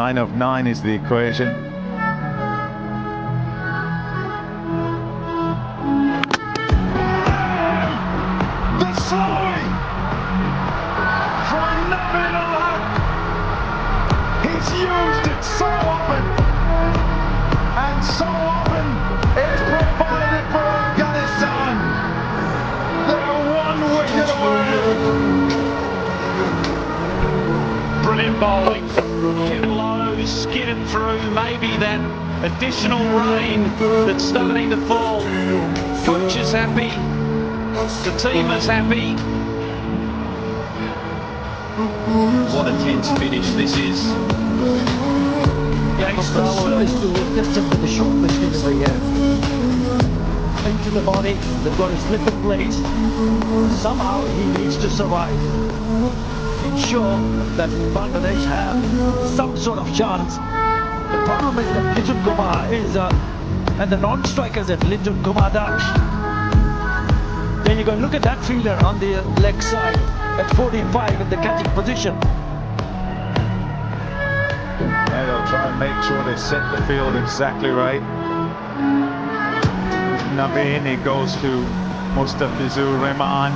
line of 9 is the equation. The slowing from Navin. He's used it so often, and so often it's provided for Afghanistan. They're 1 wicket away. Brilliant bowling. Hit low, skidded through. Maybe that additional rain that's starting to fall. Coach is happy. The team is happy. What a tense finish this is. Slowest to distance with the short machine over here. Into the body, they've got a slipper plate. Somehow he needs to survive. Ensure that Bangladesh have some sort of chance. The problem is that Linton Kumar is, and the non-strikers that Linton Kumar does. Then you go look at that fielder on the leg side at 45 in the catching position. Yeah, they'll try and make sure they set the field exactly right. Navin, he goes to Mustafizur Rahman.